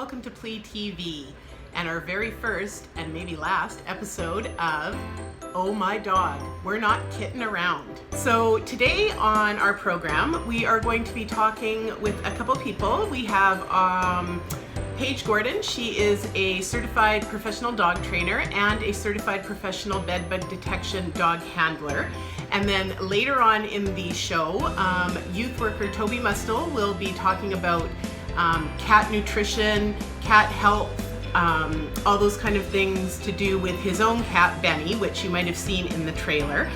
welcome to PLEA TV and our very first and maybe last episode of Oh My Dog, We're Not Kitten Around. So today on our program, we are going to be talking with a couple people. We have Paige Gordon. She is a certified professional dog trainer and a certified professional bed bug detection dog handler. And then later on in the show, youth worker Toby Mustel will be talking about cat nutrition, cat health, all those kind of things to do with his own cat, Benny, which you might have seen in the trailer.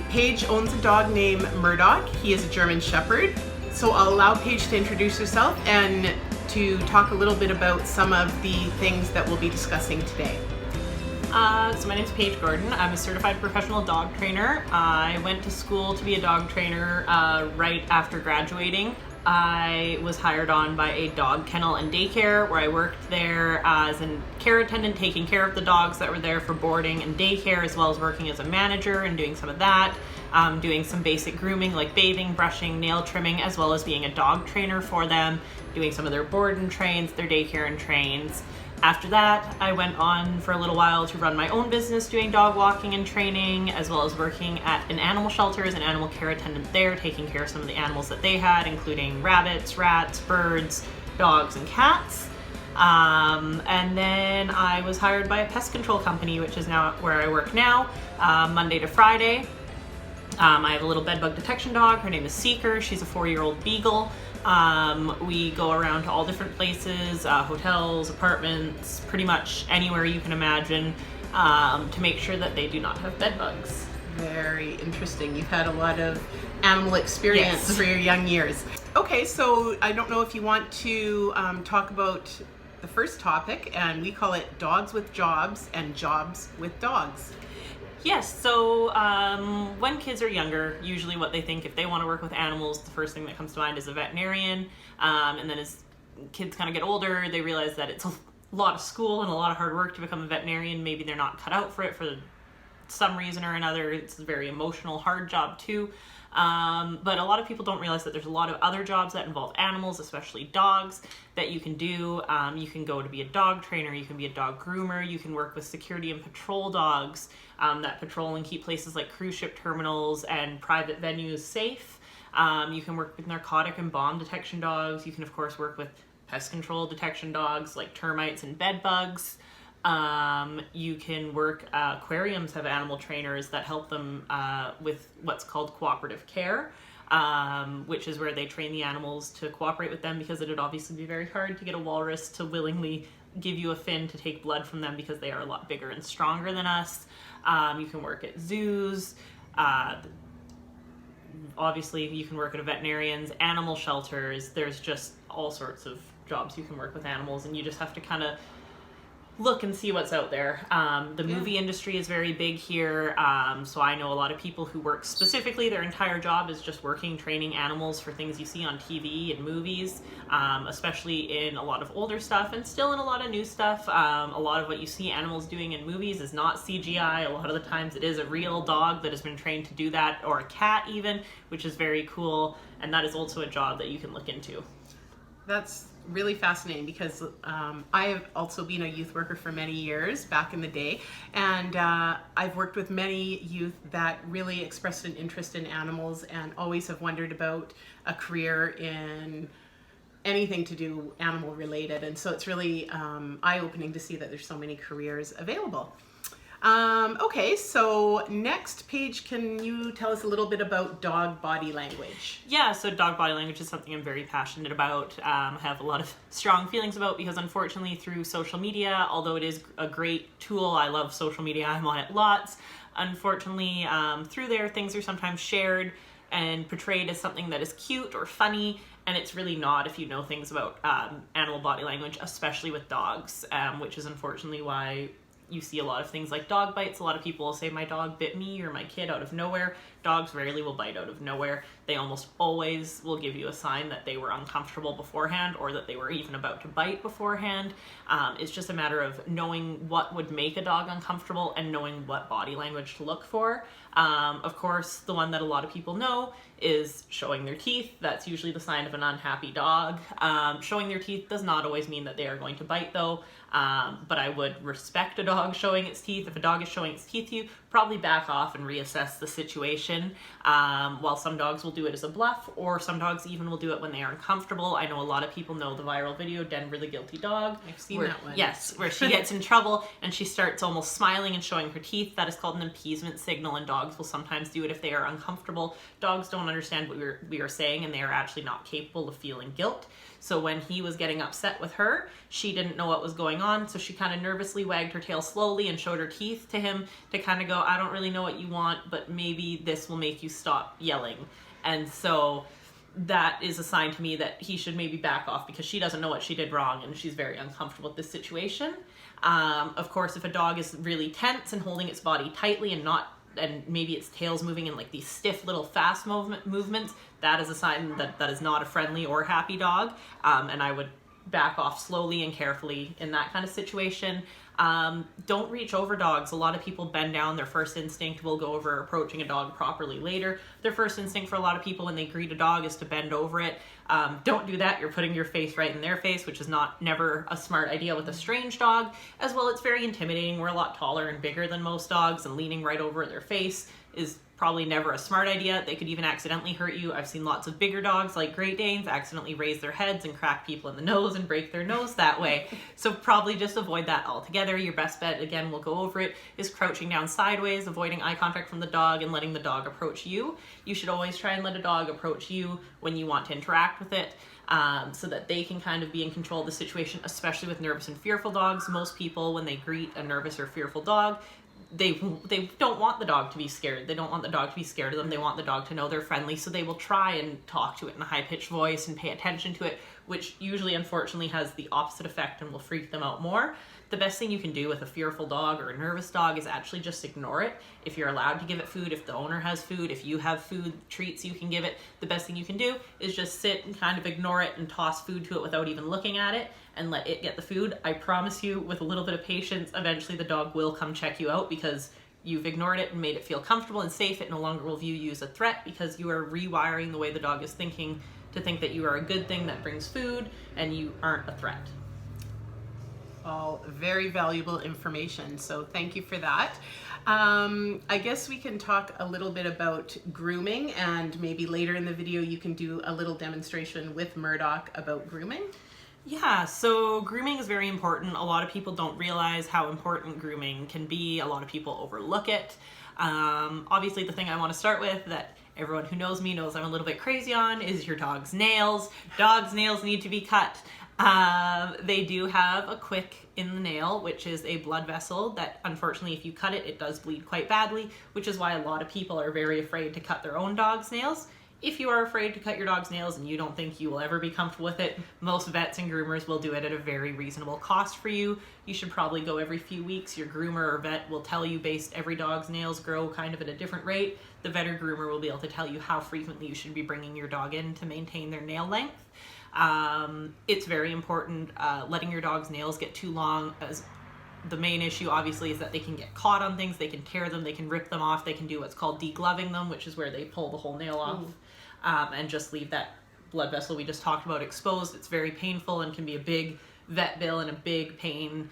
Paige owns a dog named Murdock. He is a German Shepherd. So I'll allow Paige to introduce herself and to talk a little bit about some of the things that we'll be discussing today. So my name's Paige Gordon. I'm a certified professional dog trainer. I went to school to be a dog trainer right after graduating. I was hired on by a dog kennel and daycare where I worked there as a care attendant, taking care of the dogs that were there for boarding and daycare, as well as working as a manager and doing some of that, doing some basic grooming like bathing, brushing, nail trimming, as well as being a dog trainer for them, doing some of their board and trains, their daycare and trains. After that, I went on for a little while to run my own business doing dog walking and training, as well as working at an animal shelter as an animal care attendant there, taking care of some of the animals that they had, including rabbits, rats, birds, dogs, and cats. And then I was hired by a pest control company, which is now where I work now, Monday to Friday. I have a little bed bug detection dog. Her name is Seeker. She's a 4-year-old beagle. We go around to all different places, hotels, apartments, pretty much anywhere you can imagine, to make sure that they do not have bed bugs. Very interesting. You've had a lot of animal experience Yes. for your young years. Okay, so I don't know if you want to talk about the first topic, and we call it Dogs with Jobs and Jobs with Dogs. Yes, so when kids are younger, usually what they think if they want to work with animals, the first thing that comes to mind is a veterinarian. And then as kids kind of get older, they realize that it's a lot of school and a lot of hard work to become a veterinarian. Maybe they're not cut out for it for some reason or another. It's a very emotional, hard job too. But a lot of people don't realize that there's a lot of other jobs that involve animals, especially dogs, that you can do. You can go to be a dog trainer, you can be a dog groomer, you can work with security and patrol dogs that patrol and keep places like cruise ship terminals and private venues safe. You can work with narcotic and bomb detection dogs. You can, of course, work with pest control detection dogs like termites and bed bugs. You can work, aquariums have animal trainers that help them with what's called cooperative care, which is where they train the animals to cooperate with them, because it would obviously be very hard to get a walrus to willingly give you a fin to take blood from them because they are a lot bigger and stronger than us. You can work at zoos. Obviously, you can work at a veterinarian's, animal shelters. There's just all sorts of jobs you can work with animals, and you just have to kind of look and see what's out there. The movie industry is very big here, so I know a lot of people who work specifically, their entire job is just working, training animals for things you see on TV and movies, especially in a lot of older stuff and still in a lot of new stuff. A lot of what you see animals doing in movies is not CGI. A lot of the times it is a real dog that has been trained to do that, or a cat even, which is very cool, and that is also a job that you can look into. That's really fascinating, because I have also been a youth worker for many years back in the day, and I've worked with many youth that really expressed an interest in animals and always have wondered about a career in anything to do animal related, and so it's really eye-opening to see that there's so many careers available. Okay, so next, Paige, can you tell us a little bit about dog body language? Yeah, so dog body language is something I'm very passionate about. I have a lot of strong feelings about, because unfortunately through social media, although it is a great tool, I love social media, I'm on it lots. Unfortunately, through there, things are sometimes shared and portrayed as something that is cute or funny, and it's really not if you know things about animal body language, especially with dogs, which is unfortunately why you see a lot of things like dog bites. A lot of people will say, my dog bit me or my kid out of nowhere. Dogs rarely will bite out of nowhere. They almost always will give you a sign that they were uncomfortable beforehand or that they were even about to bite beforehand. It's just a matter of knowing what would make a dog uncomfortable and knowing what body language to look for. Of course, the one that a lot of people know is showing their teeth. That's usually the sign of an unhappy dog. Showing their teeth does not always mean that they are going to bite though, but I would respect a dog showing its teeth. If a dog is showing its teeth to you, probably back off and reassess the situation. While some dogs will do it as a bluff, or some dogs even will do it when they are uncomfortable. I know a lot of people know the viral video, Denver the Guilty Dog. I've seen that one. Yes, where she gets in trouble and she starts almost smiling and showing her teeth. That is called an appeasement signal, and dogs will sometimes do it if they are uncomfortable. Dogs don't understand what we are saying, and they are actually not capable of feeling guilt. So when he was getting upset with her, she didn't know what was going on, so she kind of nervously wagged her tail slowly and showed her teeth to him to kind of go, I don't really know what you want, but maybe this will make you stop yelling. And so that is a sign to me that he should maybe back off, because she doesn't know what she did wrong and she's very uncomfortable with this situation. Of course, if a dog is really tense and holding its body tightly and maybe its tail's moving in like these stiff little fast movements, that is a sign that is not a friendly or happy dog. And I would back off slowly and carefully in that kind of situation. Don't reach over dogs. A lot of people bend down. Their first instinct will go over approaching a dog properly later. Their first instinct for a lot of people when they greet a dog is to bend over it. Don't do that. You're putting your face right in their face, which is never a smart idea with a strange dog. As well, it's very intimidating. We're a lot taller and bigger than most dogs, and leaning right over their face is probably never a smart idea. They could even accidentally hurt you. I've seen lots of bigger dogs like Great Danes accidentally raise their heads and crack people in the nose and break their nose that way. So probably just avoid that altogether. Your best bet, again, we'll go over it, is crouching down sideways, avoiding eye contact from the dog and letting the dog approach you. You should always try and let a dog approach you when you want to interact with it, so that they can kind of be in control of the situation, especially with nervous and fearful dogs. Most people, when they greet a nervous or fearful dog, they don't want the dog to be scared. They don't want the dog to be scared of them. They want the dog to know they're friendly, so they will try and talk to it in a high-pitched voice and pay attention to it, which usually, unfortunately, has the opposite effect and will freak them out more. The best thing you can do with a fearful dog or a nervous dog is actually just ignore it. If you're allowed to give it food, if the owner has food, if you have food, treats you can give it, the best thing you can do is just sit and kind of ignore it and toss food to it without even looking at it and let it get the food. I promise you, with a little bit of patience, eventually the dog will come check you out, because you've ignored it and made it feel comfortable and safe. It no longer will view you as a threat, because you are rewiring the way the dog is thinking to think that you are a good thing that brings food and you aren't a threat. All very valuable information, so thank you for that. I guess we can talk a little bit about grooming, and maybe later in the video you can do a little demonstration with Murdock about grooming. Yeah, so grooming is very important. A lot of people don't realize how important grooming can be. A lot of people overlook it. Obviously, the thing I want to start with that everyone who knows me knows I'm a little bit crazy on is your dog's nails. Dog's nails need to be cut. They do have a quick in the nail, which is a blood vessel that, unfortunately, if you cut it, it does bleed quite badly, which is why a lot of people are very afraid to cut their own dog's nails. If you are afraid to cut your dog's nails and you don't think you will ever be comfortable with it, most vets and groomers will do it at a very reasonable cost for you. You should probably go every few weeks. Your groomer or vet will tell you, based every dog's nails grow kind of at a different rate. The vet or groomer will be able to tell you how frequently you should be bringing your dog in to maintain their nail length. It's very important. Letting your dog's nails get too long, as the main issue obviously is that they can get caught on things, they can tear them, they can rip them off, they can do what's called degloving them, which is where they pull the whole nail off. And just leave that blood vessel we just talked about exposed. It's very painful and can be a big vet bill and a big pain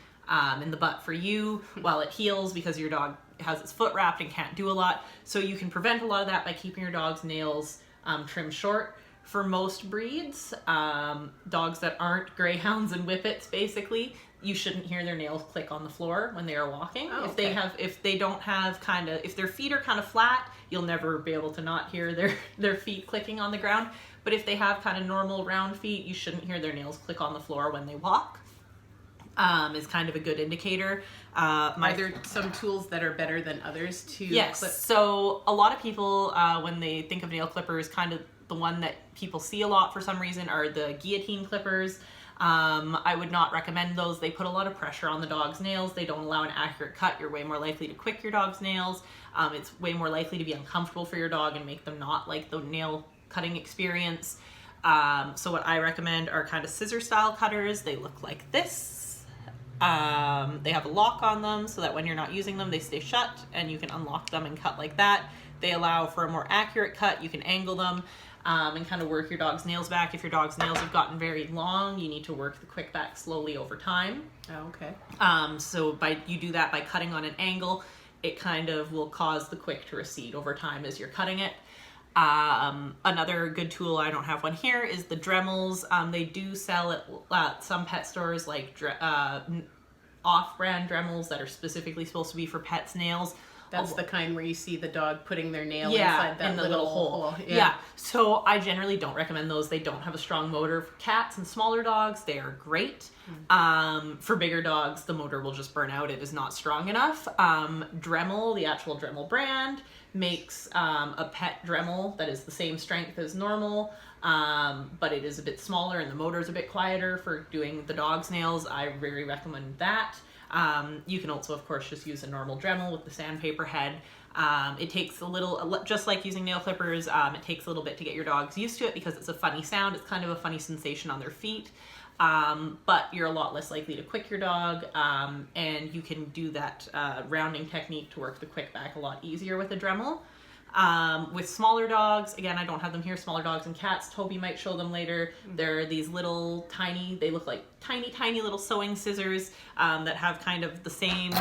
in the butt for you while it heals, because your dog has its foot wrapped and can't do a lot. So you can prevent a lot of that by keeping your dog's nails trimmed short. For most breeds, dogs that aren't greyhounds and whippets, basically, you shouldn't hear their nails click on the floor when they are walking. Oh, if they don't have if their feet are kind of flat, you'll never be able to not hear their feet clicking on the ground. But if they have kind of normal round feet, you shouldn't hear their nails click on the floor when they walk. Is kind of a good indicator. Are there some tools that are better than others to Yes. clip? So a lot of people, when they think of nail clippers, kind of the one that people see a lot for some reason are the guillotine clippers. I would not recommend those. They put a lot of pressure on the dog's nails. They don't allow an accurate cut. You're way more likely to quick your dog's nails. It's way more likely to be uncomfortable for your dog and make them not like the nail cutting experience. So what I recommend are kind of scissor style cutters. They look like this. They have a lock on them so that when you're not using them, they stay shut and you can unlock them and cut like that. They allow for a more accurate cut. You can angle them and kind of work your dog's nails back. If your dog's nails have gotten very long, you need to work the quick back slowly over time. Oh, okay. So you do that by cutting on an angle. It kind of will cause the quick to recede over time as you're cutting it. Another good tool, I don't have one here, is the Dremels. They do sell at some pet stores like off-brand Dremels that are specifically supposed to be for pets' nails. That's the kind where you see the dog putting their nail inside that in the little hole. Yeah. So I generally don't recommend those. They don't have a strong motor. For cats and smaller dogs, they are great. For bigger dogs, the motor will just burn out. It is not strong enough. Dremel, the actual Dremel brand, makes a pet Dremel that is the same strength as normal, but it is a bit smaller and the motor is a bit quieter for doing the dog's nails. I really recommend that. You can also, of course, just use a normal Dremel with the sandpaper head. It takes a little, just like using nail clippers, it takes a little bit to get your dogs used to it because it's a funny sound. It's kind of a funny sensation on their feet. But you're a lot less likely to quick your dog, and you can do that rounding technique to work the quick back a lot easier with a Dremel. With smaller dogs, again, I don't have them here, smaller dogs and cats, Toby might show them later. They're these little tiny, they look like tiny little sewing scissors that have kind of the same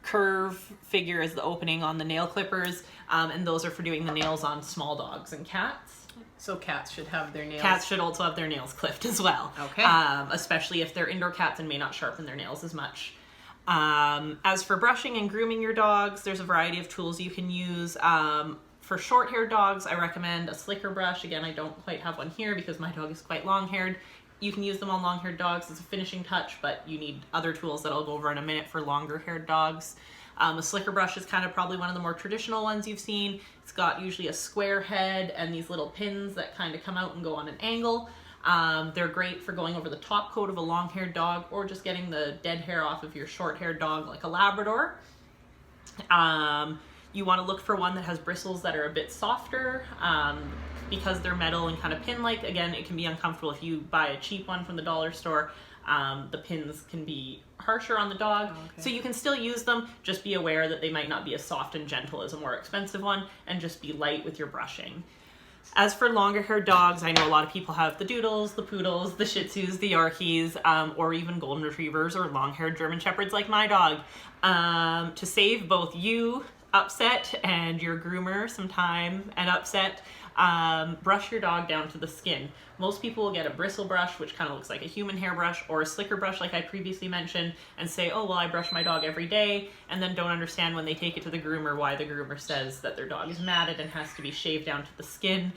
curve figure as the opening on the nail clippers, and those are for doing the nails on small dogs and cats. So cats should have their nails. Cats should also have their nails clipped as well. Okay. Especially if they're indoor cats and may not sharpen their nails as much. As for brushing and grooming your dogs, there's a variety of tools you can use. For short-haired dogs, I recommend a slicker brush. Again, I don't quite have one here because my dog is quite long-haired. You can use them on long-haired dogs as a finishing touch, but you need other tools that I'll go over in a minute for longer-haired dogs. A slicker brush is kind of probably one of the more traditional ones you've seen. It's got usually a square head and these little pins that kind of come out and go on an angle. They're great for going over the top coat of a long-haired dog or just getting the dead hair off of your short-haired dog like a Labrador. You want to look for one that has bristles that are a bit softer because they're metal and kind of pin-like. Again, it can be uncomfortable if you buy a cheap one from the dollar store. The pins can be harsher on the dog, so you can still use them. Just be aware that they might not be as soft and gentle as a more expensive one, and just be light with your brushing. As for longer haired dogs, I know a lot of people have the Doodles, the Poodles, the Shih Tzus, the Yorkies, or even Golden Retrievers or long-haired German Shepherds like my dog. To save both you upset and your groomer some time and upset, brush your dog down to the skin. Most people will get a bristle brush, which kind of looks like a human hairbrush, or a slicker brush like I previously mentioned, and say, oh, well, I brush my dog every day, and then don't understand when they take it to the groomer why the groomer says that their dog is matted and has to be shaved down to the skin,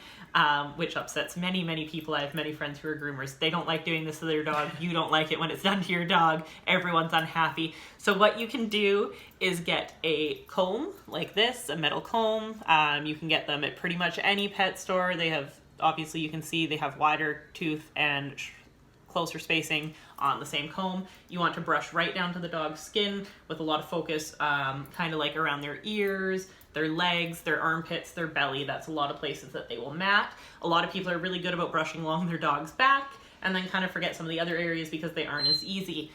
which upsets many people. I have many friends who are groomers. They don't like doing this to their dog. You don't like it when it's done to your dog. Everyone's unhappy. So what you can do is get a comb like this, a metal comb. You can get them at pretty much any pet store. They have, obviously you can see they have wider tooth and closer spacing on the same comb. You want to brush right down to the dog's skin with a lot of focus, kind of like around their ears, their legs, their armpits, their belly. That's a lot of places that they will mat. A lot of people are really good about brushing along their dog's back and then kind of forget some of the other areas because they aren't as easy.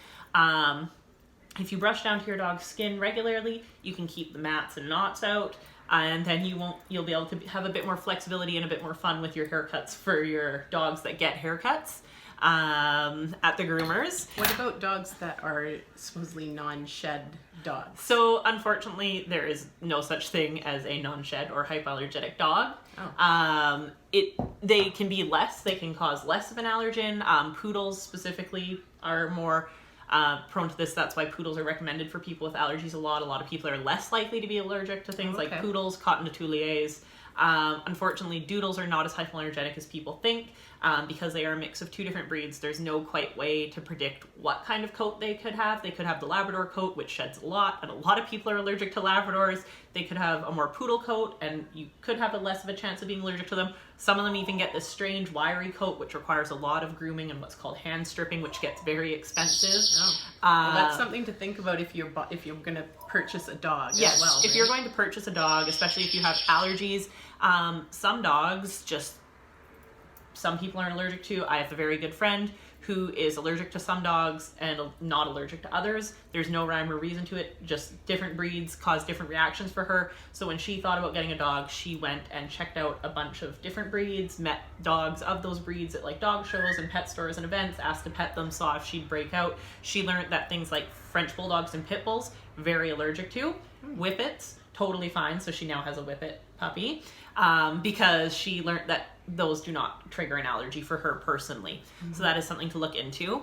If you brush down to your dog's skin regularly, you can keep the mats and knots out, and then you'll be able to have a bit more flexibility and a bit more fun with your haircuts for your dogs that get haircuts at the groomers. What about dogs that are supposedly non-shed dogs? So unfortunately, there is no such thing as a non-shed or hypoallergenic dog. Oh. They can be less, they can cause less of an allergen. Poodles specifically are more prone to this. That's why poodles are recommended for people with allergies a lot. A lot of people are less likely to be allergic to things like poodles, cotton to Touliers. Unfortunately, Doodles are not as hypoallergenic as people think. Because they are a mix of two different breeds, there's no quite way to predict what kind of coat they could have. They could have the Labrador coat, which sheds a lot, and a lot of people are allergic to Labradors. They could have a more poodle coat, and you could have a less of a chance of being allergic to them. Some of them even get this strange wiry coat, which requires a lot of grooming and what's called hand stripping, which gets very expensive. Oh. Well, that's something to think about if you're going to purchase a dog Yes, as well. if you're going to purchase a dog, especially if you have allergies, some dogs some people aren't allergic to. I have a very good friend who is allergic to some dogs and not allergic to others. There's no rhyme or reason to it, just different breeds cause different reactions for her. So when she thought about getting a dog, she went and checked out a bunch of different breeds, met dogs of those breeds at like dog shows and pet stores and events, asked to pet them, saw if she'd break out. She learned that things like French bulldogs and pit bulls, very allergic to. Whippets, totally fine. So she now has a whippet puppy because she learned that those do not trigger an allergy for her personally. So that is something to look into.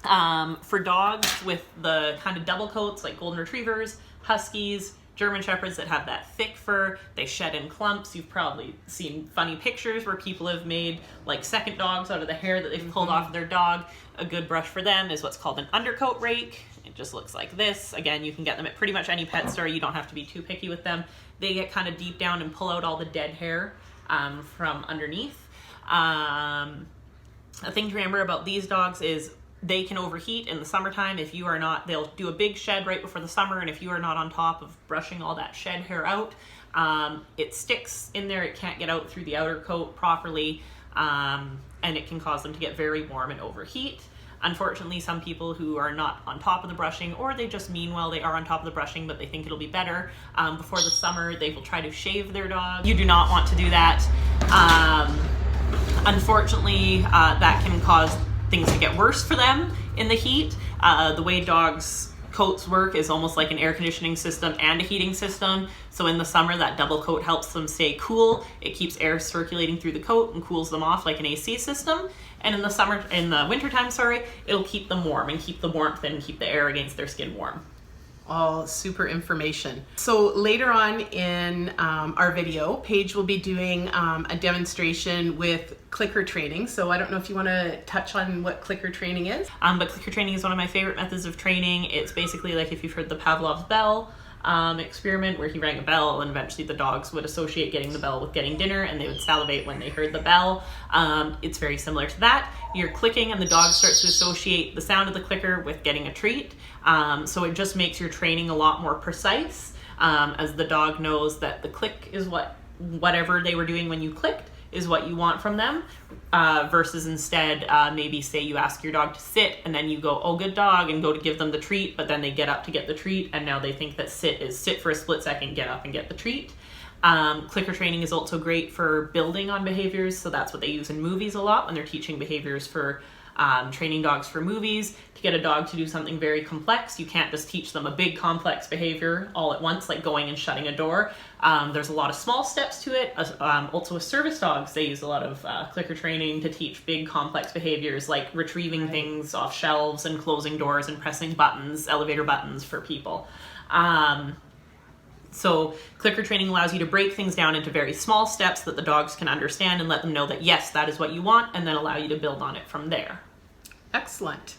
For dogs with the kind of double coats like golden retrievers, huskies, German shepherds that have that thick fur, they shed in clumps. You've probably seen funny pictures where people have made like second dogs out of the hair that they've pulled off of their dog. A good brush for them is what's called an undercoat rake. It just looks like this. Again, you can get them at pretty much any pet store. You don't have to be too picky with them. They get kind of deep down and pull out all the dead hair from underneath. A thing to remember about these dogs is they can overheat in the summertime. If you are not, they'll do a big shed right before the summer, and if you are not on top of brushing all that shed hair out, it sticks in there. It can't get out through the outer coat properly, and it can cause them to get very warm and overheat. Unfortunately, some people who are not on top of the brushing, or they just mean well, they are on top of the brushing, but they think it'll be better. Before the summer, they will try to shave their dog. You do not want to do that. Unfortunately, that can cause things to get worse for them in the heat. The way dogs' coats work is almost like an air conditioning system and a heating system. So in the summer, that double coat helps them stay cool. It keeps air circulating through the coat and cools them off like an AC system. And in the wintertime, it'll keep them warm and keep the warmth and keep the air against their skin warm. All super information. So later on in our video, Paige will be doing a demonstration with clicker training. So I don't know if you want to touch on what clicker training is. But clicker training is one of my favorite methods of training. It's basically like if you've heard the Pavlov's bell experiment, where he rang a bell and eventually the dogs would associate getting the bell with getting dinner, and they would salivate when they heard the bell. It's very similar to that. You're clicking and the dog starts to associate the sound of the clicker with getting a treat. So it just makes your training a lot more precise, as the dog knows that the click is whatever they were doing when you clicked is what you want from them, versus instead maybe say you ask your dog to sit and then you go, oh, good dog, and go to give them the treat, but then they get up to get the treat and now they think that sit is sit for a split second, get up and get the treat. Clicker training is also great for building on behaviors, so that's what they use in movies a lot when they're teaching behaviors for training dogs for movies. To get a dog to do something very complex, you can't just teach them a big complex behavior all at once, like going and shutting a door. There's a lot of small steps to it. Also with service dogs, they use a lot of clicker training to teach big complex behaviors like retrieving things off shelves and closing doors and pressing buttons, elevator buttons for people. So clicker training allows you to break things down into very small steps that the dogs can understand and let them know that yes, that is what you want, and then allow you to build on it from there. Excellent.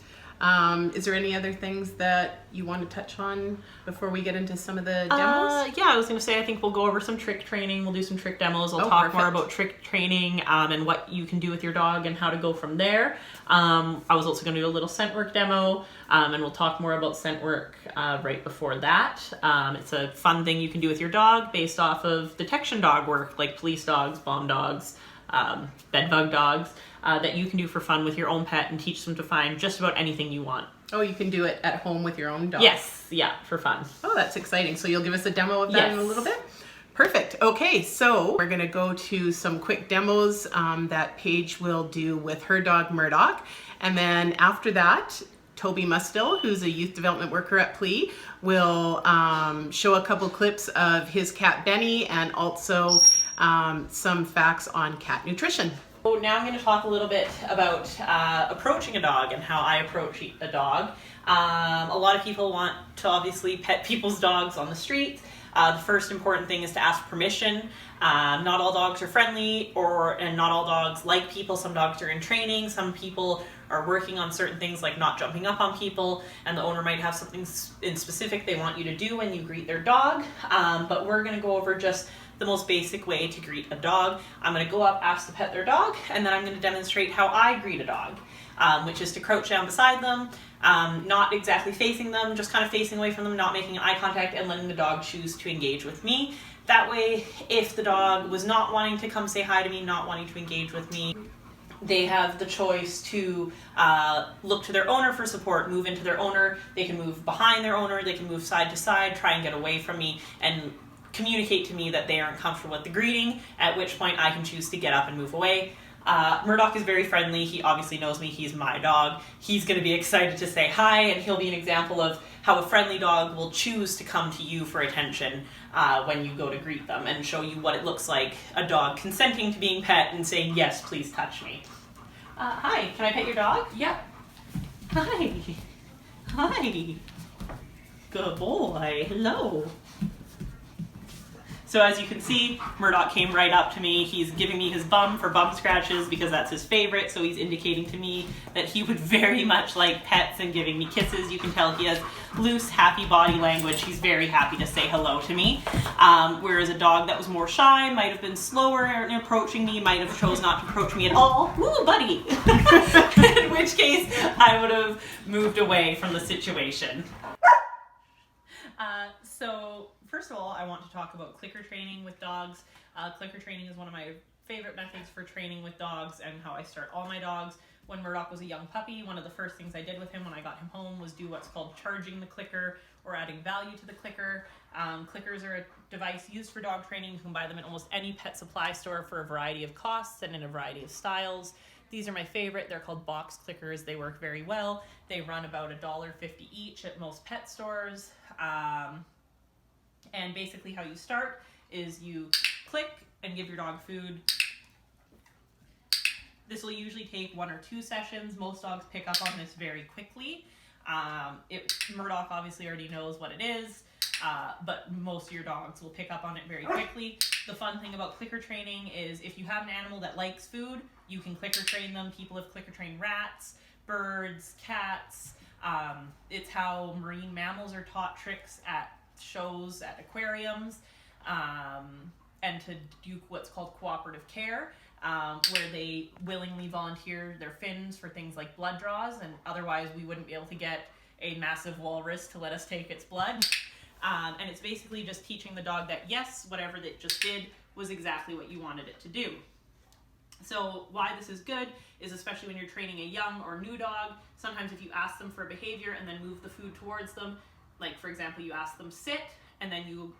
Is there any other things that you want to touch on before we get into some of the demos? Yeah, I was going to say, I think we'll go over some trick training. We'll do some trick demos. I'll talk more about trick training and what you can do with your dog and how to go from there. I was also going to do a little scent work demo, and we'll talk more about scent work right before that. It's a fun thing you can do with your dog based off of detection dog work, like police dogs, bomb dogs, bed bug dogs, that you can do for fun with your own pet and teach them to find just about anything you want. Oh, you can do it at home with your own dog? Yes, yeah, for fun. Oh, that's exciting. So you'll give us a demo of that in a little bit? Perfect. Okay, so we're going to go to some quick demos that Paige will do with her dog Murdock. And then after that, Toby Mustill, who's a youth development worker at PLEA, will show a couple clips of his cat Benny and also some facts on cat nutrition. So now I'm going to talk a little bit about approaching a dog and how I approach a dog. A lot of people want to obviously pet people's dogs on the street. The first important thing is to ask permission. Not all dogs are friendly, and not all dogs like people. Some dogs are in training. Some people are working on certain things like not jumping up on people, and the owner might have something in specific they want you to do when you greet their dog. But we're going to go over just the most basic way to greet a dog. I'm going to go up, ask to pet their dog, and then I'm going to demonstrate how I greet a dog, which is to crouch down beside them, not exactly facing them, just kind of facing away from them, not making eye contact, and letting the dog choose to engage with me. That way, if the dog was not wanting to come say hi to me, not wanting to engage with me, they have the choice to look to their owner for support, move into their owner. They can move behind their owner, they can move side to side, try and get away from me, and communicate to me that they aren't comfortable with the greeting, at which point I can choose to get up and move away. Murdock is very friendly. He obviously knows me. He's my dog. He's going to be excited to say hi, and he'll be an example of how a friendly dog will choose to come to you for attention when you go to greet them, and show you what it looks like, a dog consenting to being pet and saying, yes, please touch me. Hi, can I pet your dog? Yeah. Hi. Hi. Good boy. Hello. So as you can see, Murdock came right up to me. He's giving me his bum for bum scratches because that's his favorite. So he's indicating to me that he would very much like pets and giving me kisses. You can tell he has loose, happy body language. He's very happy to say hello to me. Whereas a dog that was more shy might have been slower in approaching me, might have chose not to approach me at all. Ooh, buddy! In which case, I would have moved away from the situation. So first of all, I want to talk about clicker training with dogs. Clicker training is one of my favorite methods for training with dogs, and how I start all my dogs. When Murdock was a young puppy, one of the first things I did with him when I got him home was do what's called charging the clicker, or adding value to the clicker. Clickers are a device used for dog training. You can buy them at almost any pet supply store for a variety of costs and in a variety of styles. These are my favorite. They're called box clickers. They work very well. They run about $1.50 each at most pet stores. And basically how you start is you click and give your dog food. This will usually take 1 or 2 sessions. Most dogs pick up on this very quickly. Murdock obviously already knows what it is, but most of your dogs will pick up on it very quickly. The fun thing about clicker training is if you have an animal that likes food, you can clicker train them. People have clicker trained rats, birds, cats. It's how marine mammals are taught tricks at shows, at aquariums, and to do what's called cooperative care, where they willingly volunteer their fins for things like blood draws, and otherwise we wouldn't be able to get a massive walrus to let us take its blood. And it's basically just teaching the dog that yes, whatever it just did was exactly what you wanted it to do. So why this is good is especially when you're training a young or new dog, sometimes if you ask them for a behavior and then move the food towards them, like for example, you ask them sit, and then you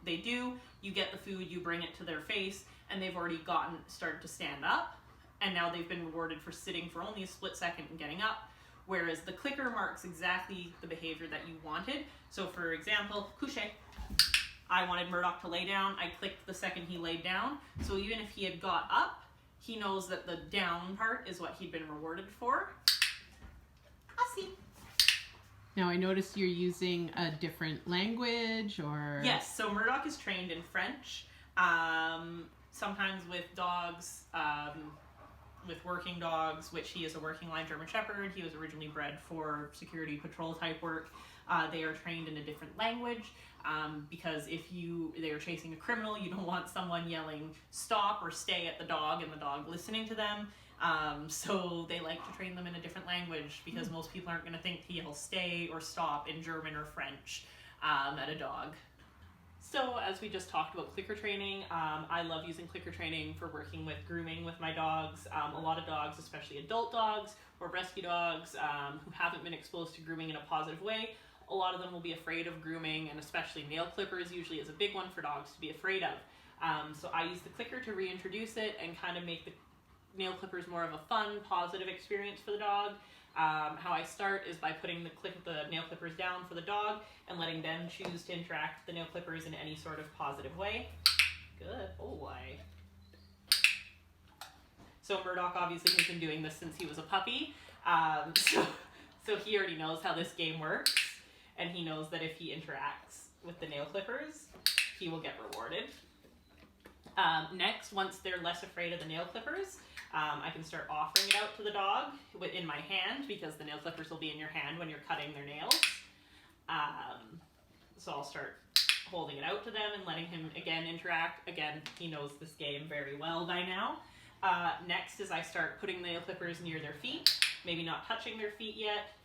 get the food, you bring it to their face, and they've already started to stand up, and now they've been rewarded for sitting for only a split second and getting up, whereas the clicker marks exactly the behavior that you wanted. So for example, couché. I wanted Murdock to lay down. I clicked the second he laid down, so even if he had got up, he knows that the down part is what he'd been rewarded for. Assis. Now I noticed you're using a different language, or... Yes, so Murdock is trained in French. Sometimes with dogs, with working dogs, which he is a working line German Shepherd. He was originally bred for security patrol type work. They are trained in a different language because if they are chasing a criminal, you don't want someone yelling stop or stay at the dog and the dog listening to them. So they like to train them in a different language because most people aren't going to think he'll stay or stop in German or French at a dog. So as we just talked about clicker training, I love using clicker training for working with grooming with my dogs. A lot of dogs, especially adult dogs or rescue dogs who haven't been exposed to grooming in a positive way, a lot of them will be afraid of grooming, and especially nail clippers usually is a big one for dogs to be afraid of. So I use the clicker to reintroduce it and kind of make the nail clippers more of a fun, positive experience for the dog. How I start is by putting the nail clippers down for the dog and letting them choose to interact with the nail clippers in any sort of positive way. Good boy. So Murdock obviously has been doing this since he was a puppy. So he already knows how this game works, and he knows that if he interacts with the nail clippers, he will get rewarded. Next, once they're less afraid of the nail clippers, I can start offering it out to the dog in my hand, because the nail clippers will be in your hand when you're cutting their nails. So I'll start holding it out to them and letting him, again, interact. Again, he knows this game very well by now. Next is I start putting the nail clippers near their feet, maybe not touching their feet yet,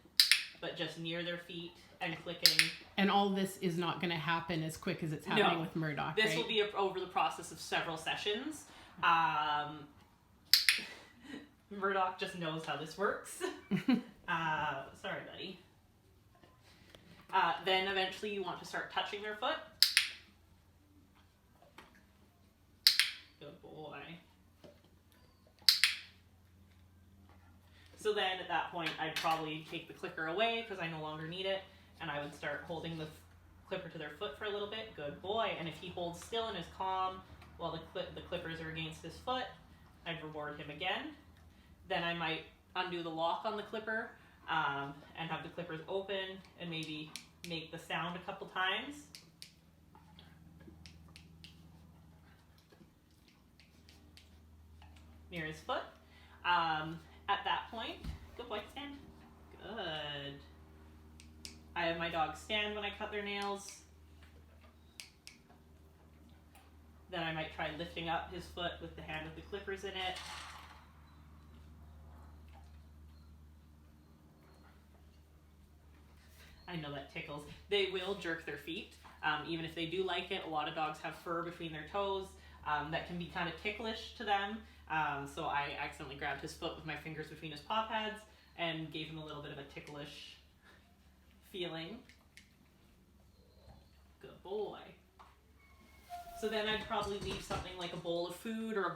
but just near their feet and clicking. And all this is not going to happen as quick as it's happening with Murdock, This right? will be over the process of several sessions. Murdock just knows how this works. Sorry, buddy. Then eventually you want to start touching their foot. Good boy. So then at that point, I'd probably take the clicker away because I no longer need it, and I would start holding the clipper to their foot for a little bit. Good boy. And if he holds still and is calm while the clippers are against his foot, I'd reward him again. Then I might undo the lock on the clipper and have the clippers open and maybe make the sound a couple times. Near his foot. At that point, good boy, stand. Good. I have my dog stand when I cut their nails. Then I might try lifting up his foot with the hand with the clippers in it. I know that tickles. They will jerk their feet. Even if they do like it, a lot of dogs have fur between their toes that can be kind of ticklish to them. So I accidentally grabbed his foot with my fingers between his paw pads and gave him a little bit of a ticklish feeling. Good boy. So then I'd probably leave something like a bowl of food or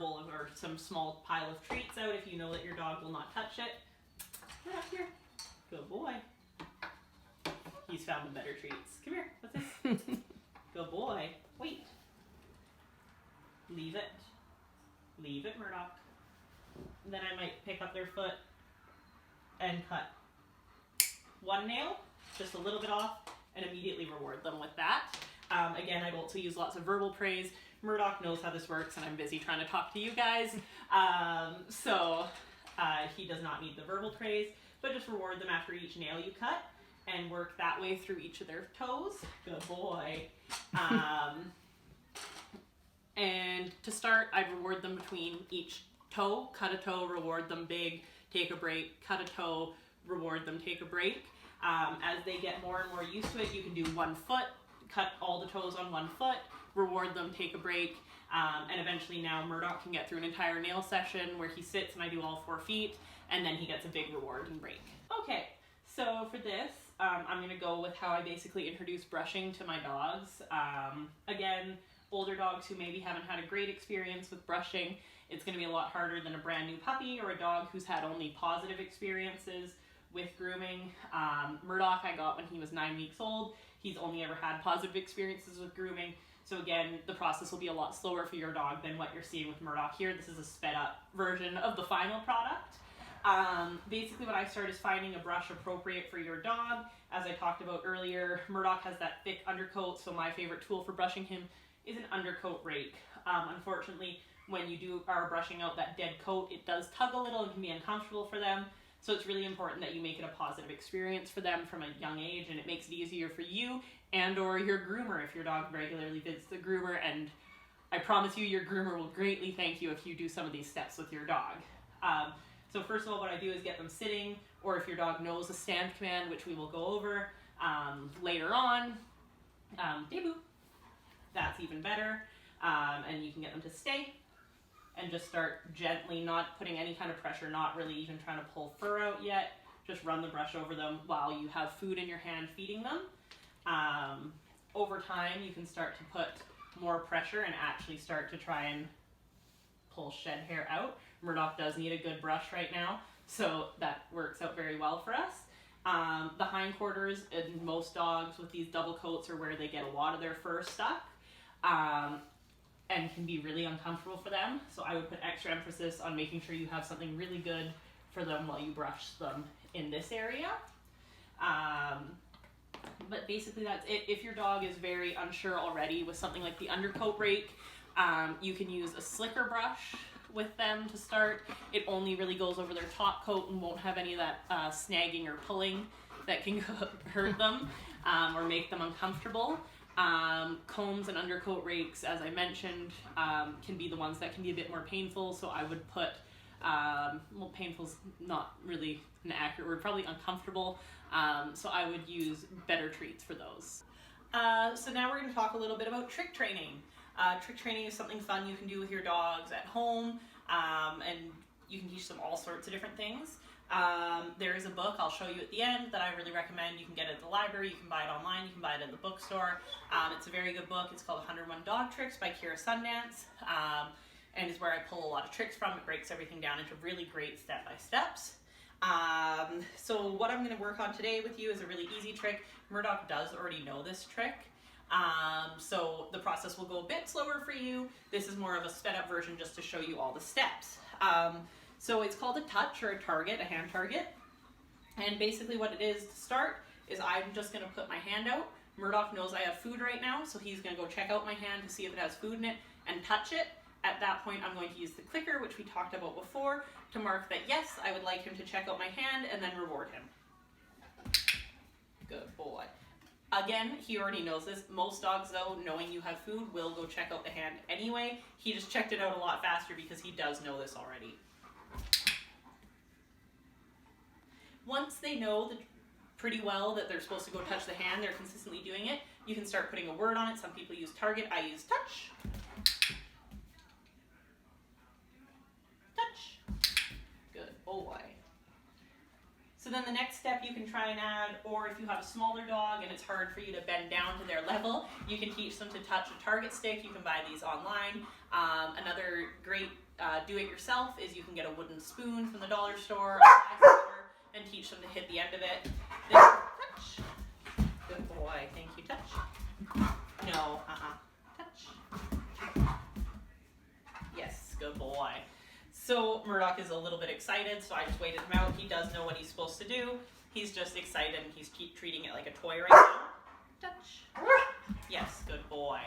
some small pile of treats out if you know that your dog will not touch it. Get up here. Good boy. He's found the better treats. Come here. What's this? Good boy. Wait. Leave it. Leave it, Murdock. And then I might pick up their foot and cut one nail, just a little bit off, and immediately reward them with that. Again, I'd also use lots of verbal praise. Murdock knows how this works, and I'm busy trying to talk to you guys. So he does not need the verbal praise, but just reward them after each nail you cut and work that way through each of their toes. Good boy. And to start, I'd reward them between each toe. Cut a toe, reward them big, take a break. Cut a toe, reward them, take a break. As they get more and more used to it, you can do 1 foot, cut all the toes on 1 foot, reward them, take a break. And eventually now Murdock can get through an entire nail session where he sits and I do all 4 feet, and then he gets a big reward and break. Okay, so for this, I'm going to go with how I basically introduce brushing to my dogs. Again, older dogs who maybe haven't had a great experience with brushing, it's going to be a lot harder than a brand new puppy or a dog who's had only positive experiences with grooming. Murdock I got when he was 9 weeks old. He's only ever had positive experiences with grooming. So again, the process will be a lot slower for your dog than what you're seeing with Murdock here. This is a sped up version of the final product. Basically what I start is finding a brush appropriate for your dog. As I talked about earlier, Murdock has that thick undercoat, so my favorite tool for brushing him is an undercoat rake. Unfortunately, when you are brushing out that dead coat, it does tug a little and can be uncomfortable for them. So it's really important that you make it a positive experience for them from a young age, and it makes it easier for you and or your groomer if your dog regularly visits the groomer, and I promise you your groomer will greatly thank you if you do some of these steps with your dog. So first of all, what I do is get them sitting, or if your dog knows a stand command, which we will go over later on, debut. That's even better. And you can get them to stay and just start gently, not putting any kind of pressure, not really even trying to pull fur out yet. Just run the brush over them while you have food in your hand feeding them. Over time, you can start to put more pressure and actually start to try and pull shed hair out. Murdock does need a good brush right now, so that works out very well for us. The hindquarters in most dogs with these double coats are where they get a lot of their fur stuck. And can be really uncomfortable for them. So I would put extra emphasis on making sure you have something really good for them while you brush them in this area. But basically that's it. If your dog is very unsure already with something like the undercoat rake, you can use a slicker brush with them to start. It only really goes over their top coat and won't have any of that snagging or pulling that can hurt them or make them uncomfortable. Combs and undercoat rakes, as I mentioned, can be the ones that can be a bit more painful, so I would put, well, painful's not really an accurate word, probably uncomfortable, so I would use better treats for those. So now we're going to talk a little bit about trick training. Trick training is something fun you can do with your dogs at home, and you can teach them all sorts of different things. There is a book I'll show you at the end that I really recommend. You can get it at the library, you can buy it online, you can buy it in the bookstore. It's a very good book. It's called 101 Dog Tricks by Kira Sundance, and is where I pull a lot of tricks from. It breaks everything down into really great step-by-steps. So what I'm going to work on today with you is a really easy trick. Murdock does already know this trick. So the process will go a bit slower for you. This is more of a sped up version just to show you all the steps. So it's called a touch or a target, a hand target. And basically what it is to start is I'm just going to put my hand out. Murdock knows I have food right now, so he's going to go check out my hand to see if it has food in it and touch it. At that point, I'm going to use the clicker, which we talked about before, to mark that yes, I would like him to check out my hand and then reward him. Good boy. Again, he already knows this. Most dogs, though, knowing you have food, will go check out the hand anyway. He just checked it out a lot faster because he does know this already. Once they know pretty well that they're supposed to go touch the hand, they're consistently doing it, you can start putting a word on it. Some people use target, I use touch. Touch. Good boy. So then the next step you can try and add, or if you have a smaller dog and it's hard for you to bend down to their level, you can teach them to touch a target stick. You can buy these online. Another great do-it-yourself is you can get a wooden spoon from the dollar store, and teach them to hit the end of it. Then touch. Good boy. Thank you. Touch. No. Touch. Yes. Good boy. So Murdock is a little bit excited, so I just waited him out. He does know what he's supposed to do. He's just excited and he's treating it like a toy right now. Touch. Yes. Good boy.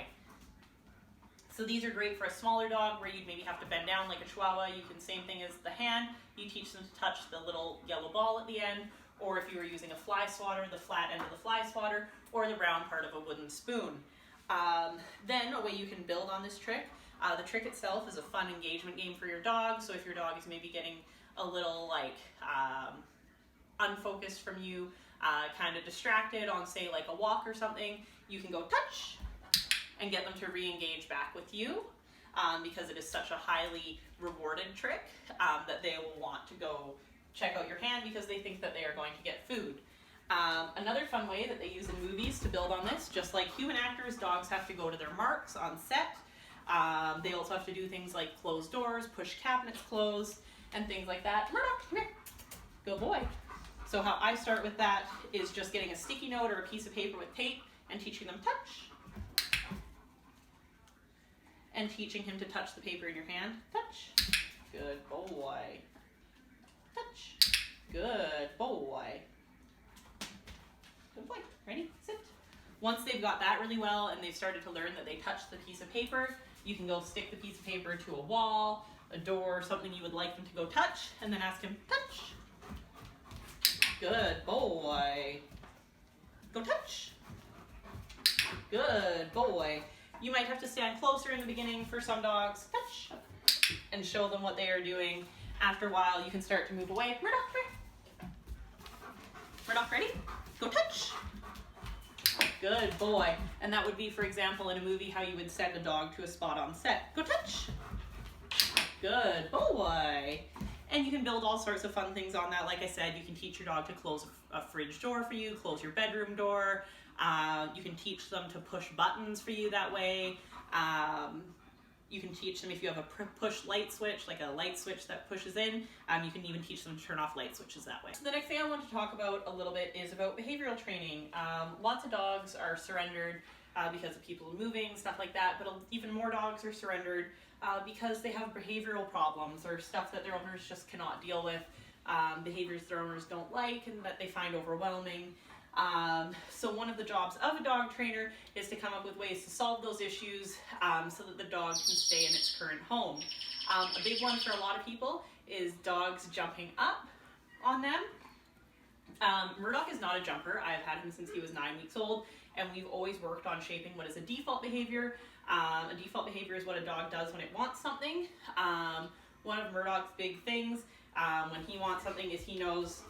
So these are great for a smaller dog where you'd maybe have to bend down like a Chihuahua. You can, same thing as the hand, you teach them to touch the little yellow ball at the end, or if you were using a fly swatter, the flat end of the fly swatter, or the round part of a wooden spoon. Then a way you can build on this trick, the trick itself is a fun engagement game for your dog. So if your dog is maybe getting a little like unfocused from you, kind of distracted on say like a walk or something, you can go touch and get them to re-engage back with you because it is such a highly rewarded trick that they will want to go check out your hand because they think that they are going to get food. Another fun way that they use in movies to build on this, just like human actors, dogs have to go to their marks on set. They also have to do things like close doors, push cabinets closed, and things like that. Murdock, come here. Good boy. So how I start with that is just getting a sticky note or a piece of paper with tape and teaching them touch. And teaching him to touch the paper in your hand. Touch. Good boy. Touch. Good boy. Good boy. Ready? Sit. Once they've got that really well and they've started to learn that they touch the piece of paper, you can go stick the piece of paper to a wall, a door, something you would like them to go touch, and then ask him, touch. Good boy. Go touch. Good boy. You might have to stand closer in the beginning for some dogs, touch, and show them what they are doing. After a while, you can start to move away. Murdock, ready? Murdock, ready? Go touch. Good boy. And that would be, for example, in a movie, how you would send a dog to a spot on set. Go touch. Good boy. And you can build all sorts of fun things on that. Like I said, you can teach your dog to close a fridge door for you, close your bedroom door. You can teach them to push buttons for you that way. You can teach them if you have a push light switch, like a light switch that pushes in, you can even teach them to turn off light switches that way. So the next thing I want to talk about a little bit is about behavioral training. Lots of dogs are surrendered because of people moving, stuff like that, but even more dogs are surrendered because they have behavioral problems or stuff that their owners just cannot deal with, behaviors their owners don't like and that they find overwhelming. So one of the jobs of a dog trainer is to come up with ways to solve those issues so that the dog can stay in its current home. A big one for a lot of people is dogs jumping up on them. Murdock is not a jumper. I've had him since he was 9 weeks old, and we've always worked on shaping what is a default behavior. A default behavior is what a dog does when it wants something. One of Murdock's big things when he wants something is he knows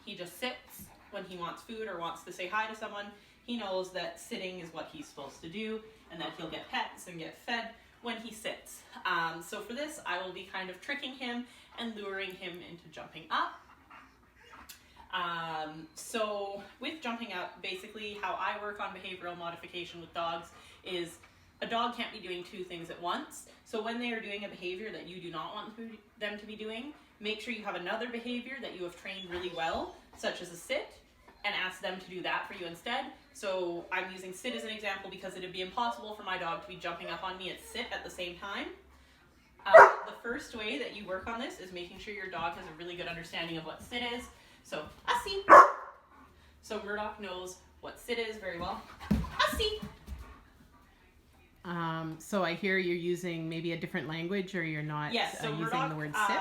he just sits. When he wants food or wants to say hi to someone, he knows that sitting is what he's supposed to do, and that he'll get pets and get fed when he sits. So for this, I will be kind of tricking him and luring him into jumping up. So with jumping up, basically how I work on behavioral modification with dogs is a dog can't be doing two things at once. So when they are doing a behavior that you do not want them to be doing, make sure you have another behavior that you have trained really well, such as a sit, and ask them to do that for you instead. So I'm using sit as an example because it would be impossible for my dog to be jumping up on me at sit at the same time. The first way that you work on this is making sure your dog has a really good understanding of what sit is. So, assi. So Murdock knows what sit is very well. Assi. So I hear you're using maybe a different language, or you're not yes, so using Murdock, the word sit?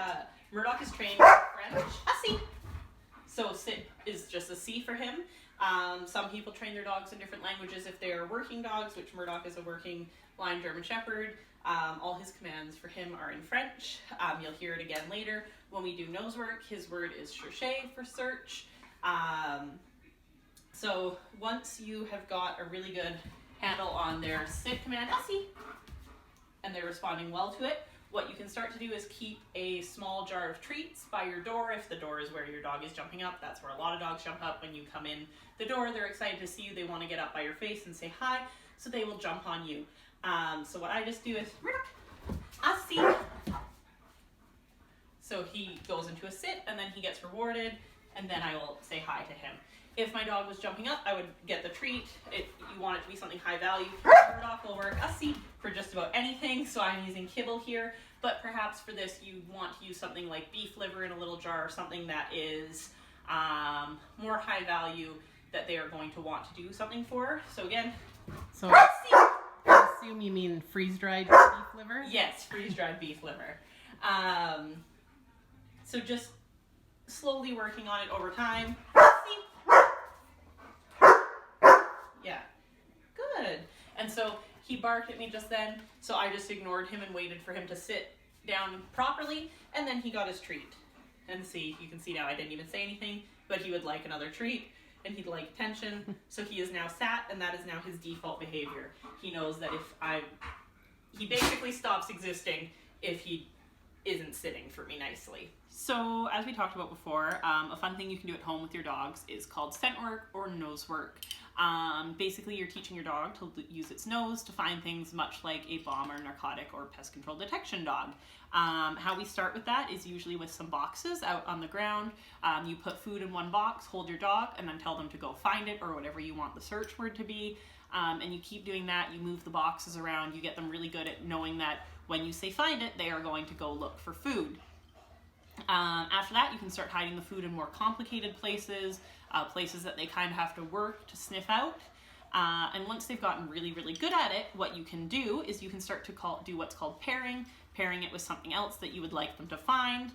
Murdock is trained in French. Assi. So sit is just a C for him. Some people train their dogs in different languages if they are working dogs, which Murdock is a working line German Shepherd. All his commands for him are in French. You'll hear it again later. When we do nose work, his word is chercher for search. So once you have got a really good handle on their sit command, assi, and they're responding well to it, what you can start to do is keep a small jar of treats by your door. If the door is where your dog is jumping up, that's where a lot of dogs jump up. When you come in the door, they're excited to see you. They want to get up by your face and say hi, so they will jump on you. So what I just do is, assi. So he goes into a sit, and then he gets rewarded, and then I will say hi to him. If my dog was jumping up, I would get the treat. If you want it to be something high value, Murdock will work assi for just about anything, so I'm using kibble here. But perhaps for this, you want to use something like beef liver in a little jar, or something that is more high value that they are going to want to do something for. So again, so I assume you mean freeze-dried beef liver? Yes, freeze-dried beef liver. So just slowly working on it over time. Yeah, good. And so he barked at me just then, so I just ignored him and waited for him to sit down properly, and then he got his treat. And see, you can see now I didn't even say anything, but he would like another treat, and he'd like attention. So he is now sat, and that is now his default behavior. He knows that he basically stops existing if he isn't sitting for me nicely. So as we talked about before, a fun thing you can do at home with your dogs is called scent work or nose work. Basically you're teaching your dog to use its nose to find things, much like a bomb or narcotic or pest control detection dog. How we start with that is usually with some boxes out on the ground. You put food in one box, hold your dog, and then tell them to go find it or whatever you want the search word to be. And you keep doing that. You move the boxes around. You get them really good at knowing that when you say find it, they are going to go look for food. After that, you can start hiding the food in more complicated places, places that they kind of have to work to sniff out. And once they've gotten really, really good at it, what you can do is you can start to do what's called pairing it with something else that you would like them to find.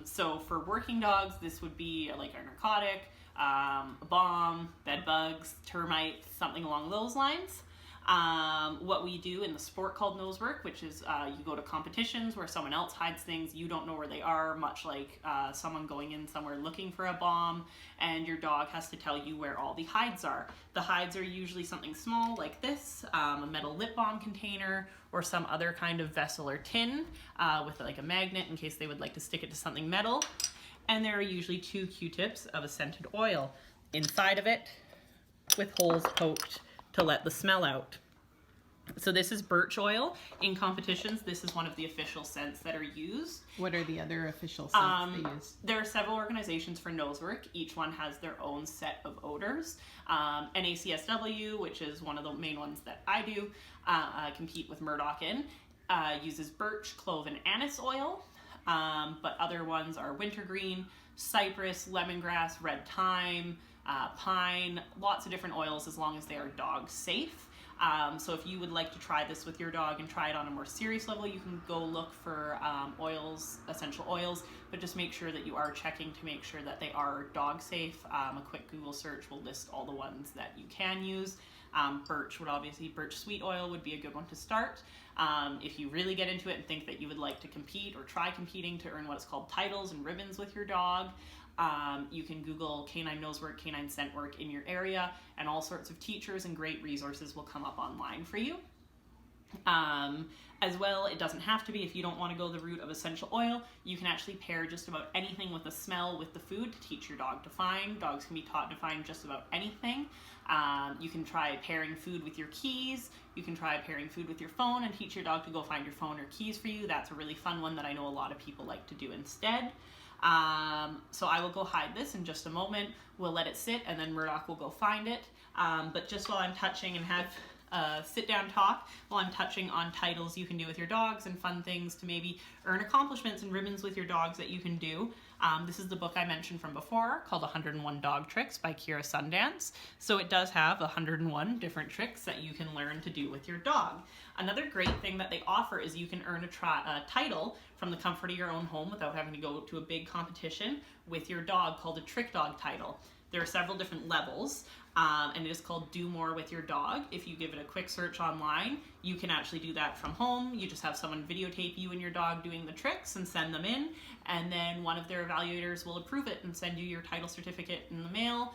So for working dogs, this would be like a narcotic, a bomb, bed bugs, termites, something along those lines. What we do in the sport called nose work, which is you go to competitions where someone else hides things, you don't know where they are, much like someone going in somewhere looking for a bomb, and your dog has to tell you where all the hides are. The hides are usually something small like this, a metal lip balm container, or some other kind of vessel or tin with like a magnet in case they would like to stick it to something metal. And there are usually 2 Q-tips of a scented oil inside of it with holes poked to let the smell out. So this is birch oil. In competitions, this is one of the official scents that are used. What are the other official scents they use? There are several organizations for nose work. Each one has their own set of odors. NACSW, which is one of the main ones that I do, compete with Murdock in, uses birch, clove, and anise oil. But other ones are wintergreen, cypress, lemongrass, red thyme, pine, lots of different oils as long as they are dog safe. So if you would like to try this with your dog and try it on a more serious level, you can go look for oils, essential oils, but just make sure that you are checking to make sure that they are dog safe. A quick Google search will list all the ones that you can use. Birch sweet oil would be a good one to start. If you really get into it and think that you would like to compete or try competing to earn what is called titles and ribbons with your dog, you can Google canine nosework, canine scent work in your area, and all sorts of teachers and great resources will come up online for you. As well, it doesn't have to be, if you don't want to go the route of essential oil, you can actually pair just about anything with a smell with the food to teach your dog to find. Dogs can be taught to find just about anything. You can try pairing food with your keys. You can try pairing food with your phone and teach your dog to go find your phone or keys for you. That's a really fun one that I know a lot of people like to do instead. So I will go hide this in just a moment. We'll let it sit and then Murdock will go find it. But just while I'm touching and have sit down talk, while I'm touching on titles you can do with your dogs and fun things to maybe earn accomplishments and ribbons with your dogs that you can do. This is the book I mentioned from before called 101 Dog Tricks by Kira Sundance. So it does have 101 different tricks that you can learn to do with your dog. Another great thing that they offer is you can earn a title from the comfort of your own home without having to go to a big competition with your dog called a trick dog title. There are several different levels, and it is called Do More With Your Dog. If you give it a quick search online, you can actually do that from home. You just have someone videotape you and your dog doing the tricks and send them in, and then one of their evaluators will approve it and send you your title certificate in the mail.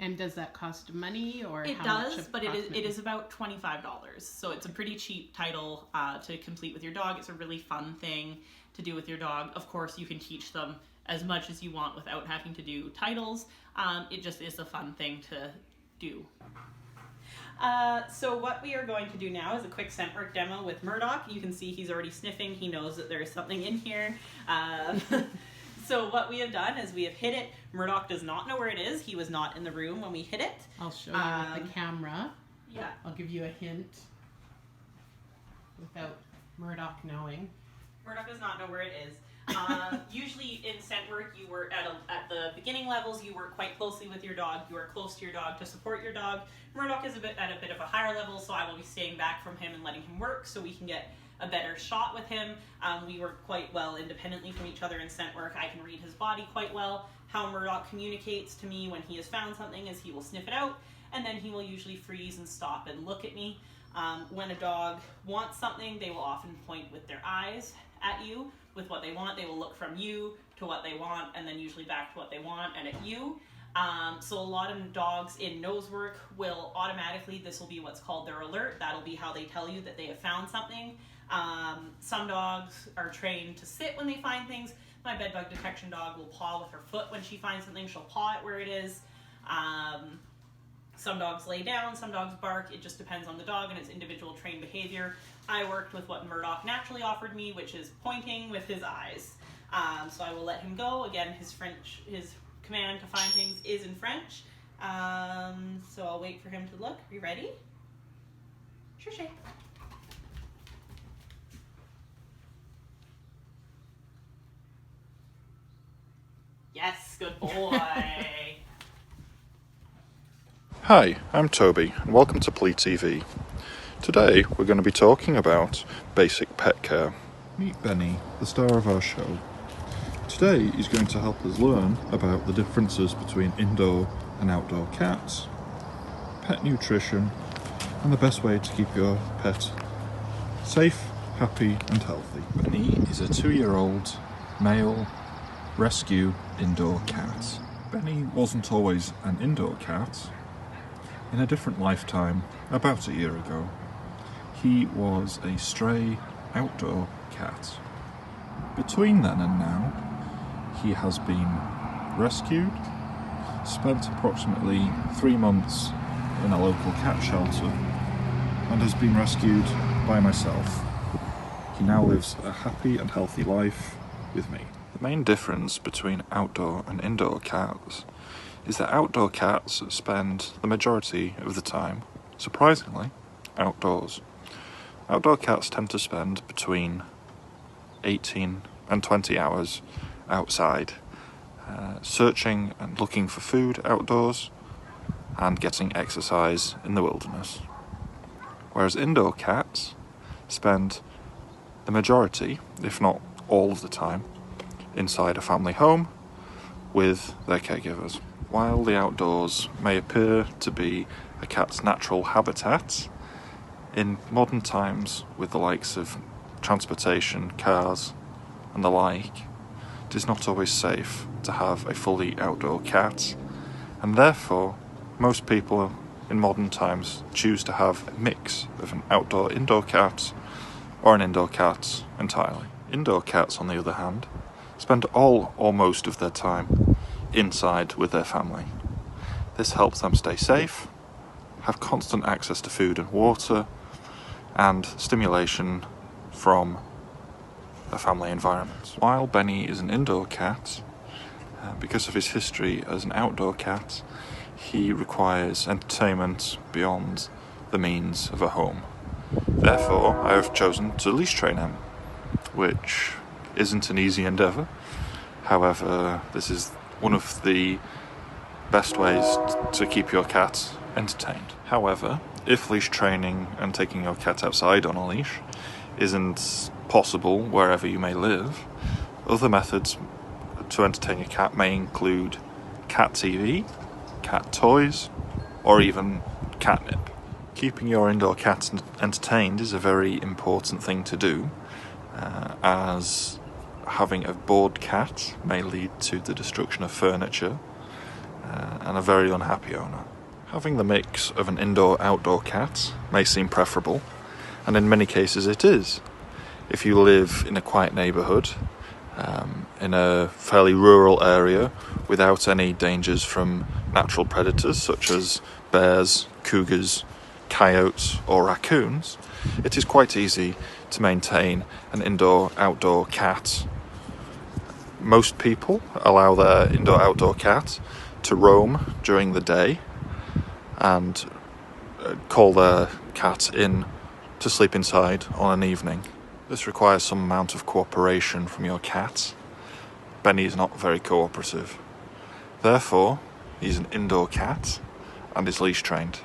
And does that cost money, or it how does, much but it is about $25. So it's a pretty cheap title to complete with your dog. It's a really fun thing to do with your dog. Of course, you can teach them as much as you want without having to do titles. It just is a fun thing to do. So what we are going to do now is a quick scent work demo with Murdock. You can see he's already sniffing. He knows that there is something in here. So what we have done is we have hit it. Murdock does not know where it is. He was not in the room when we hit it. I'll show you with the camera. Yeah. I'll give you a hint without Murdock knowing. Murdock does not know where it is. Usually in scent work, you work at the beginning levels, you work quite closely with your dog. You are close to your dog to support your dog. Murdock is at a bit of a higher level, so I will be staying back from him and letting him work so we can get a better shot with him. We work quite well independently from each other in scent work. I can read his body quite well. How Murdock communicates to me when he has found something is he will sniff it out, and then he will usually freeze and stop and look at me. When a dog wants something, they will often point with their eyes at you with what they want. They will look from you to what they want, and then usually back to what they want and at you. So a lot of dogs in nose work will automatically, this will be what's called their alert. That'll be how they tell you that they have found something. Some dogs are trained to sit when they find things. My bedbug detection dog will paw with her foot when she finds something. She'll paw it where it is. Some dogs lay down, some dogs bark. It just depends on the dog and its individual trained behavior. I worked with what Murdock naturally offered me, which is pointing with his eyes. So I will let him go. Again, his command to find things is in French. So I'll wait for him to look. Are you ready? Cherchez. Yes, good boy. Hi, I'm Toby, and welcome to PLEA TV. Today, we're going to be talking about basic pet care. Meet Benny, the star of our show. Today, he's going to help us learn about the differences between indoor and outdoor cats, pet nutrition, and the best way to keep your pet safe, happy, and healthy. Benny is a 2-year-old male rescue indoor cat. Benny wasn't always an indoor cat. In a different lifetime, about a year ago, he was a stray outdoor cat. Between then and now, he has been rescued, spent approximately 3 months in a local cat shelter, and has been rescued by myself. He now lives a happy and healthy life with me. The main difference between outdoor and indoor cats is that outdoor cats spend the majority of the time, surprisingly, outdoors. Outdoor cats tend to spend between 18 and 20 hours outside. searching and looking for food outdoors, and getting exercise in the wilderness. Whereas indoor cats spend the majority, if not all of the time, inside a family home with their caregivers. While the outdoors may appear to be a cat's natural habitat, in modern times, with the likes of transportation, cars, and the like, it is not always safe to have a fully outdoor cat, and therefore most people in modern times choose to have a mix of an outdoor-indoor cat or an indoor cat entirely. Indoor cats, on the other hand, spend all or most of their time inside with their family. This helps them stay safe, have constant access to food and water, and stimulation from a family environment. While Benny is an indoor cat, because of his history as an outdoor cat, he requires entertainment beyond the means of a home. Therefore, I have chosen to leash train him, which isn't an easy endeavour. However, this is one of the best ways to keep your cat entertained. However, if leash training and taking your cat outside on a leash isn't possible wherever you may live, other methods to entertain your cat may include cat TV, cat toys, or even catnip. Keeping your indoor cat entertained is a very important thing to do, as having a bored cat may lead to the destruction of furniture and a very unhappy owner. Having the mix of an indoor-outdoor cat may seem preferable, and in many cases it is. If you live in a quiet neighbourhood, in a fairly rural area without any dangers from natural predators such as bears, cougars, coyotes or raccoons, it is quite easy to maintain an indoor-outdoor cat. Most people allow their indoor-outdoor cat to roam during the day and call their cat in to sleep inside on an evening. This requires some amount of cooperation from your cat. Benny is not very cooperative. Therefore, he's an indoor cat and is leash trained.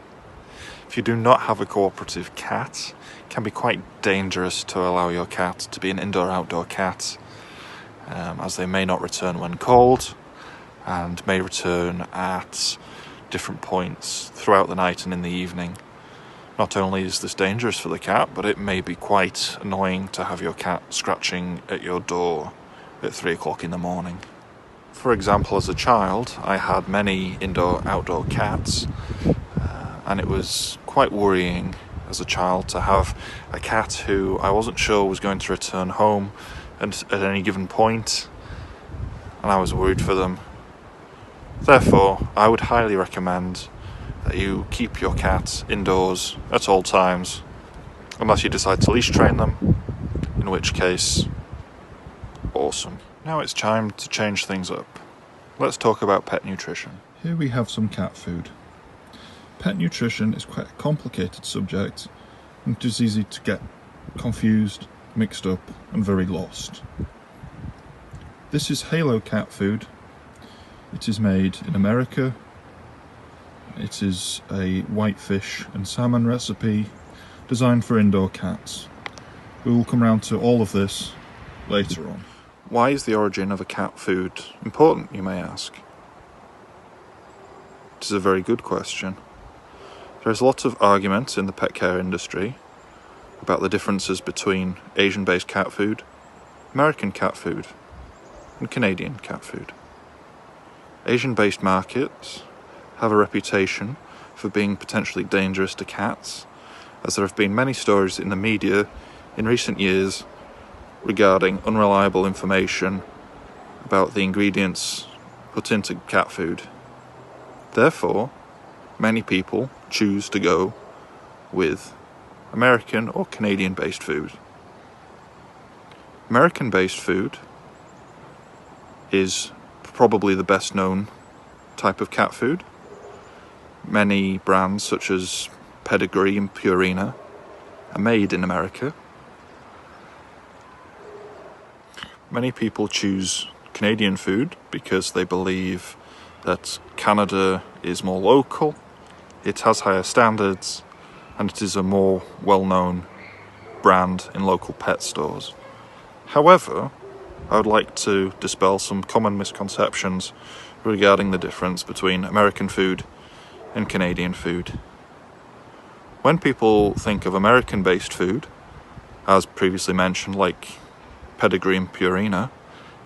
If you do not have a cooperative cat, it can be quite dangerous to allow your cat to be an indoor-outdoor cat, as they may not return when called and may return at different points throughout the night and in the evening. Not only is this dangerous for the cat, but it may be quite annoying to have your cat scratching at your door at 3 o'clock in the morning. For example, as a child, I had many indoor-outdoor cats, and it was quite worrying as a child to have a cat who I wasn't sure was going to return home at any given point, and I was worried for them. Therefore, I would highly recommend that you keep your cat indoors at all times, unless you decide to leash train them, in which case, awesome. Now it's time to change things up. Let's talk about pet nutrition. Here we have some cat food. Pet nutrition is quite a complicated subject, and it is easy to get confused, mixed up, and very lost. This is Halo cat food. It is made in America. It is a whitefish and salmon recipe designed for indoor cats. We will come round to all of this later on. Why is the origin of a cat food important, you may ask? It is a very good question. There is lots of argument in the pet care industry about the differences between Asian-based cat food, American cat food, and Canadian cat food. Asian-based markets have a reputation for being potentially dangerous to cats, as there have been many stories in the media in recent years regarding unreliable information about the ingredients put into cat food. Therefore, many people choose to go with American or Canadian-based food. American-based food is probably the best known type of cat food. Many brands such as Pedigree and Purina are made in America. Many people choose Canadian food because they believe that Canada is more local, it has higher standards, and it is a more well-known brand in local pet stores. However, I would like to dispel some common misconceptions regarding the difference between American food and Canadian food. When people think of American-based food, as previously mentioned, like Pedigree and Purina,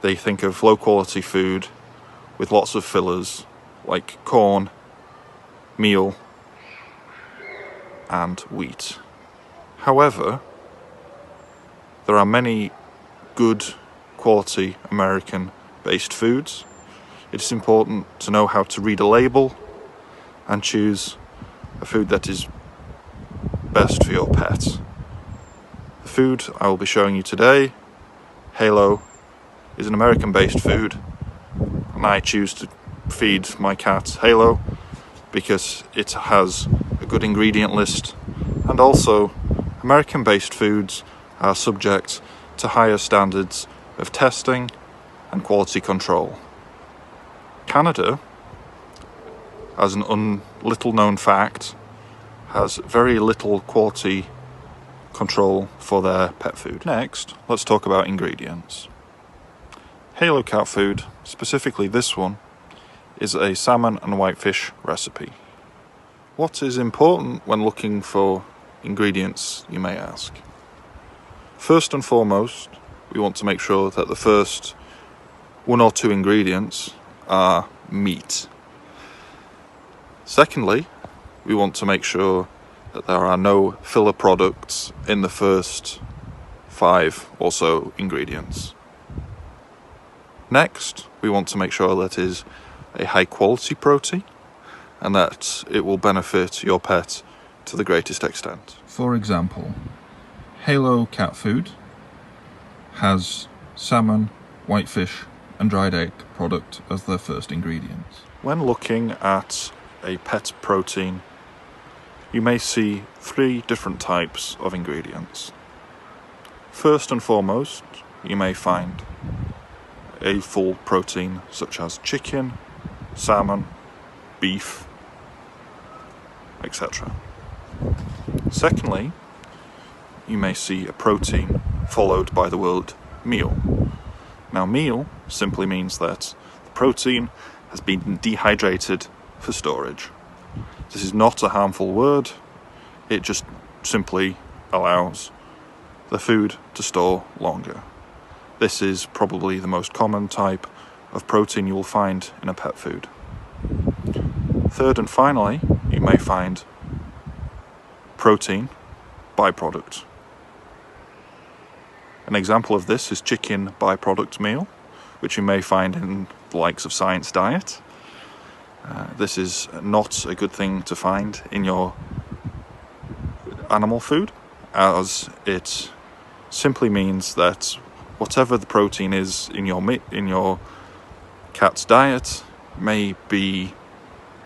they think of low-quality food with lots of fillers, like corn, meal, and wheat. However, there are many good quality American-based foods. It is important to know how to read a label and choose a food that is best for your pet. The food I will be showing you today, Halo, is an American-based food, and I choose to feed my cat Halo because it has a good ingredient list, and also American-based foods are subject to higher standards of testing and quality control. Canada, as an little known fact, has very little quality control for their pet food. Next, let's talk about ingredients. Halo cat food, specifically this one, is a salmon and whitefish recipe. What is important when looking for ingredients, you may ask? First and foremost, we want to make sure that the first 1 or 2 ingredients are meat. Secondly, we want to make sure that there are no filler products in the first 5 or so ingredients. Next, we want to make sure that it is a high quality protein and that it will benefit your pet to the greatest extent. For example, Halo cat food has salmon, whitefish and dried egg product as their first ingredients. When looking at a pet protein, you may see 3 different types of ingredients. First and foremost, you may find a full protein such as chicken, salmon, beef, etc. Secondly, you may see a protein followed by the word meal. Now, meal simply means that the protein has been dehydrated for storage. This is not a harmful word, it just simply allows the food to store longer. This is probably the most common type of protein you will find in a pet food. Third and finally, you may find protein byproduct. An example of this is chicken byproduct meal, which you may find in the likes of Science Diet. This is not a good thing to find in your animal food, as it simply means that whatever the protein is in your cat's diet may be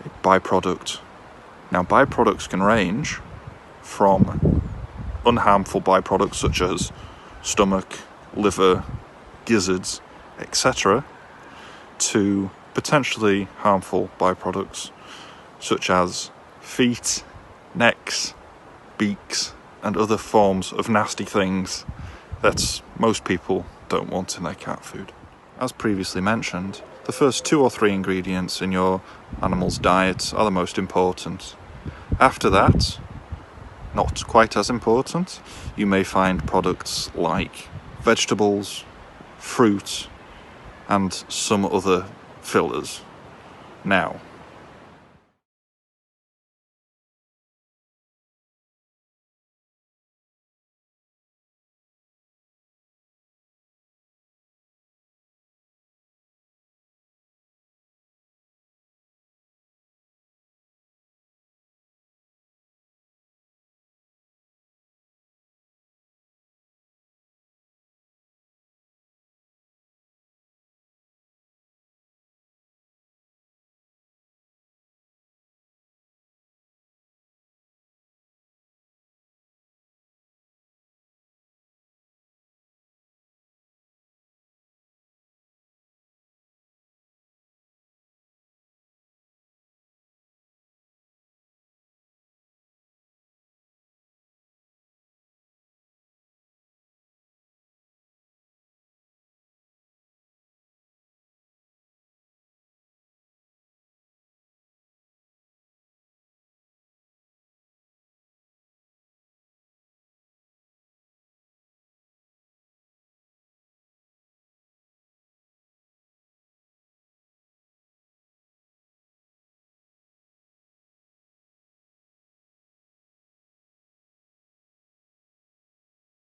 a byproduct. Now, byproducts can range from unharmful byproducts such as stomach, liver, gizzards, etc., to potentially harmful byproducts such as feet, necks, beaks, and other forms of nasty things that most people don't want in their cat food. As previously mentioned, the first 2 or 3 ingredients in your animal's diet are the most important. After that, not quite as important, you may find products like vegetables, fruit, and some other fillers. Now,